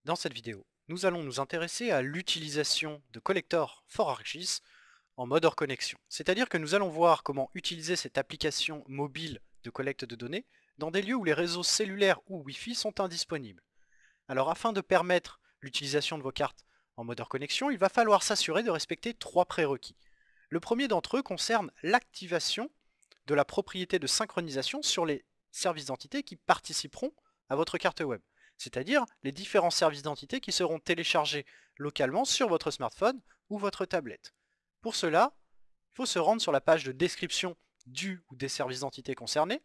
Dans cette vidéo, nous allons nous intéresser à l'utilisation de Collector for ArcGIS en mode hors connexion. C'est-à-dire que nous allons voir comment utiliser cette application mobile de collecte de données dans des lieux où les réseaux cellulaires ou Wi-Fi sont indisponibles. Alors afin de permettre l'utilisation de vos cartes en mode hors connexion, il va falloir s'assurer de respecter trois prérequis. Le premier d'entre eux concerne l'activation de la propriété de synchronisation sur les services d'identité qui participeront à votre carte web, c'est-à-dire les différents services d'identité qui seront téléchargés localement sur votre smartphone ou votre tablette. Pour cela, il faut se rendre sur la page de description du ou des services d'identité concernés,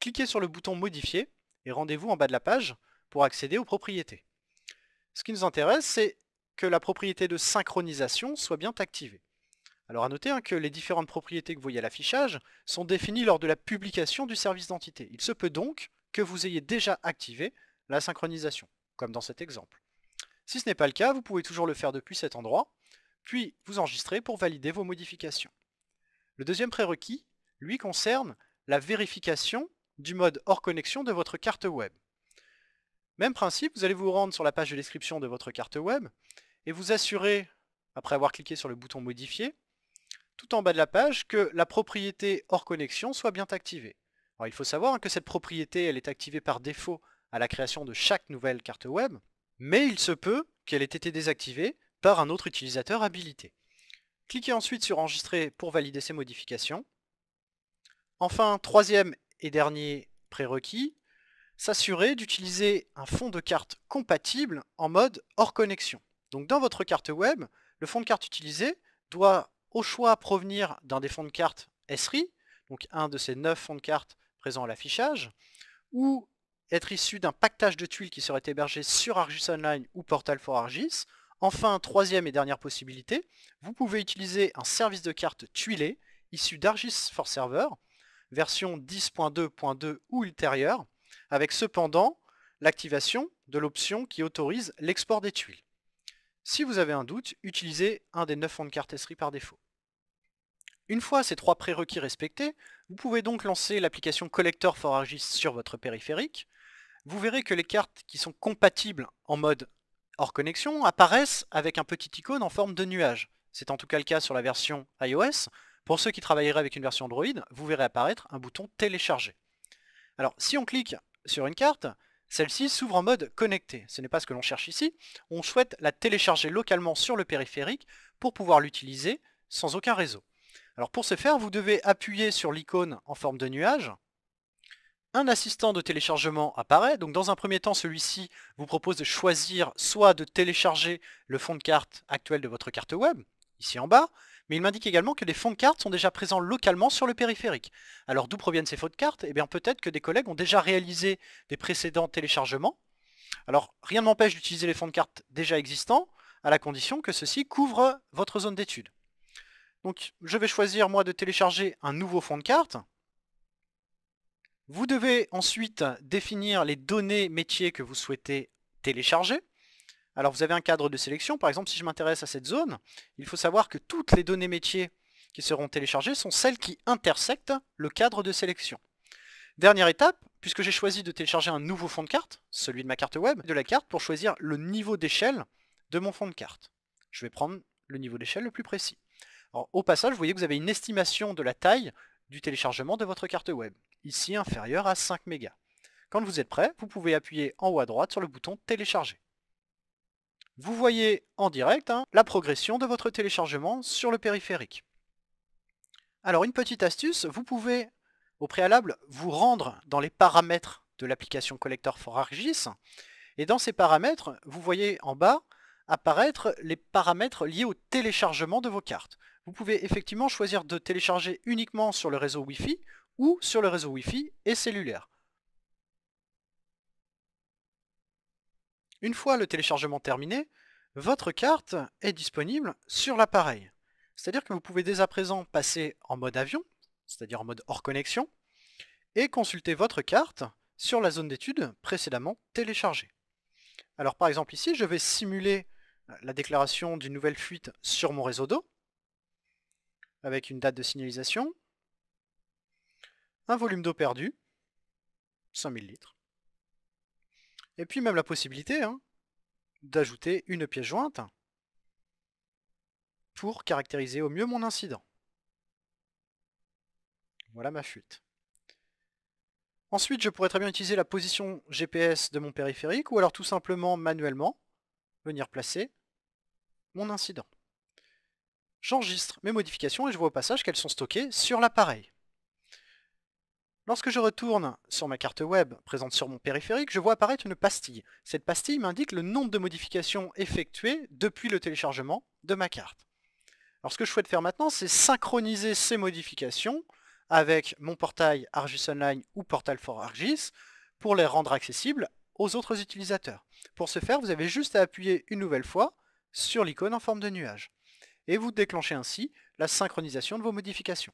cliquez sur le bouton modifier et rendez-vous en bas de la page pour accéder aux propriétés. Ce qui nous intéresse, c'est que la propriété de synchronisation soit bien activée. Alors à noter que les différentes propriétés que vous voyez à l'affichage sont définies lors de la publication du service d'identité. Il se peut donc que vous ayez déjà activé la synchronisation, comme dans cet exemple. Si ce n'est pas le cas, vous pouvez toujours le faire depuis cet endroit, puis vous enregistrer pour valider vos modifications. Le deuxième prérequis, lui, concerne la vérification du mode hors connexion de votre carte web. Même principe, vous allez vous rendre sur la page de description de votre carte web et vous assurer, après avoir cliqué sur le bouton modifier, tout en bas de la page, que la propriété hors connexion soit bien activée. Alors il faut savoir que cette propriété elle est activée par défaut à la création de chaque nouvelle carte web, mais il se peut qu'elle ait été désactivée par un autre utilisateur habilité. Cliquez ensuite sur enregistrer pour valider ces modifications. Enfin, troisième et dernier prérequis, s'assurer d'utiliser un fond de carte compatible en mode hors connexion. Donc dans votre carte web, le fond de carte utilisé doit au choix provenir d'un des fonds de carte Esri, donc un de ces 9 fonds de carte présents à l'affichage, ou être issu d'un pactage de tuiles qui serait hébergé sur ArcGIS Online ou Portal for ArcGIS. Enfin, troisième et dernière possibilité, vous pouvez utiliser un service de carte tuilé issu d'ArcGIS for Server, version 10.2.2 ou ultérieure, avec cependant l'activation de l'option qui autorise l'export des tuiles. Si vous avez un doute, utilisez un des 9 fonds de carte Esri par défaut. Une fois ces trois prérequis respectés, vous pouvez donc lancer l'application Collector for ArcGIS sur votre périphérique. Vous verrez que les cartes qui sont compatibles en mode hors connexion apparaissent avec un petit icône en forme de nuage. C'est en tout cas le cas sur la version iOS. Pour ceux qui travailleraient avec une version Android, vous verrez apparaître un bouton télécharger. Alors si on clique sur une carte, celle-ci s'ouvre en mode connecté. Ce n'est pas ce que l'on cherche ici. On souhaite la télécharger localement sur le périphérique pour pouvoir l'utiliser sans aucun réseau. Alors pour ce faire, vous devez appuyer sur l'icône en forme de nuage. Un assistant de téléchargement apparaît. Donc dans un premier temps, celui-ci vous propose de choisir soit de télécharger le fond de carte actuel de votre carte web, ici en bas, mais il m'indique également que des fonds de carte sont déjà présents localement sur le périphérique. Alors d'où proviennent ces fonds de carte? Eh bien peut-être que des collègues ont déjà réalisé des précédents téléchargements. Alors rien ne m'empêche d'utiliser les fonds de carte déjà existants, à la condition que ceux-ci couvrent votre zone d'étude. Donc je vais choisir moi de télécharger un nouveau fond de carte. Vous devez ensuite définir les données métiers que vous souhaitez télécharger. Alors vous avez un cadre de sélection, par exemple si je m'intéresse à cette zone, il faut savoir que toutes les données métiers qui seront téléchargées sont celles qui intersectent le cadre de sélection. Dernière étape, puisque j'ai choisi de télécharger un nouveau fond de carte, celui de ma carte web, de la carte pour choisir le niveau d'échelle de mon fond de carte. Je vais prendre le niveau d'échelle le plus précis. Alors, au passage, vous voyez que vous avez une estimation de la taille du téléchargement de votre carte web, ici inférieure à 5 mégas. Quand vous êtes prêt, vous pouvez appuyer en haut à droite sur le bouton télécharger. Vous voyez en direct la progression de votre téléchargement sur le périphérique. Alors une petite astuce, vous pouvez au préalable vous rendre dans les paramètres de l'application Collector for ArcGIS et dans ces paramètres, vous voyez en bas apparaître les paramètres liés au téléchargement de vos cartes. Vous pouvez effectivement choisir de télécharger uniquement sur le réseau Wi-Fi ou sur le réseau Wi-Fi et cellulaire. Une fois le téléchargement terminé, votre carte est disponible sur l'appareil. C'est-à-dire que vous pouvez dès à présent passer en mode avion, c'est-à-dire en mode hors connexion, et consulter votre carte sur la zone d'étude précédemment téléchargée. Alors par exemple ici, je vais simuler la déclaration d'une nouvelle fuite sur mon réseau d'eau, avec une date de signalisation, un volume d'eau perdu, 5000 litres, et puis même la possibilité d'ajouter une pièce jointe pour caractériser au mieux mon incident. Voilà ma fuite. Ensuite, je pourrais très bien utiliser la position GPS de mon périphérique ou alors tout simplement manuellement venir placer mon incident. J'enregistre mes modifications et je vois au passage qu'elles sont stockées sur l'appareil. Lorsque je retourne sur ma carte web présente sur mon périphérique, je vois apparaître une pastille. Cette pastille m'indique le nombre de modifications effectuées depuis le téléchargement de ma carte. Alors ce que je souhaite faire maintenant, c'est synchroniser ces modifications avec mon portail Argis Online ou Portal for Argis pour les rendre accessibles aux autres utilisateurs. Pour ce faire, vous avez juste à appuyer une nouvelle fois sur l'icône en forme de nuage. Et vous déclenchez ainsi la synchronisation de vos modifications.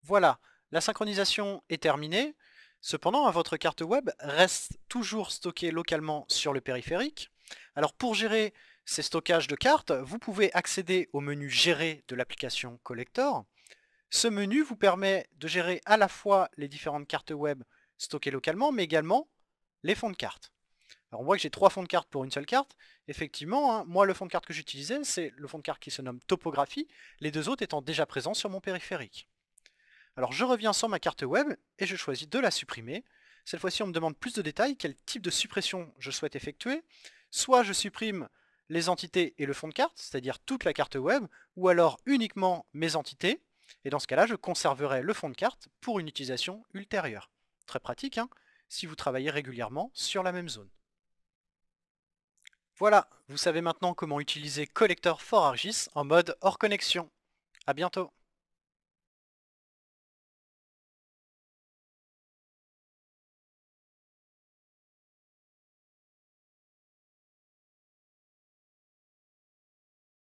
Voilà, la synchronisation est terminée. Cependant, votre carte web reste toujours stockée localement sur le périphérique. Alors pour gérer ces stockages de cartes, vous pouvez accéder au menu Gérer de l'application Collector. Ce menu vous permet de gérer à la fois les différentes cartes web stockées localement, mais également les fonds de cartes. Alors on voit que j'ai 3 fonds de cartes pour une seule carte. Effectivement, hein, moi le fond de carte que j'utilisais, c'est le fond de carte qui se nomme Topographie, les deux autres étant déjà présents sur mon périphérique. Alors je reviens sur ma carte web et je choisis de la supprimer. Cette fois-ci on me demande plus de détails, quel type de suppression je souhaite effectuer. Soit je supprime les entités et le fond de carte, c'est-à-dire toute la carte web, ou alors uniquement mes entités, et dans ce cas-là je conserverai le fond de carte pour une utilisation ultérieure. Très pratique, hein, si vous travaillez régulièrement sur la même zone. Voilà, vous savez maintenant comment utiliser Collector for ArcGIS en mode hors connexion. À bientôt.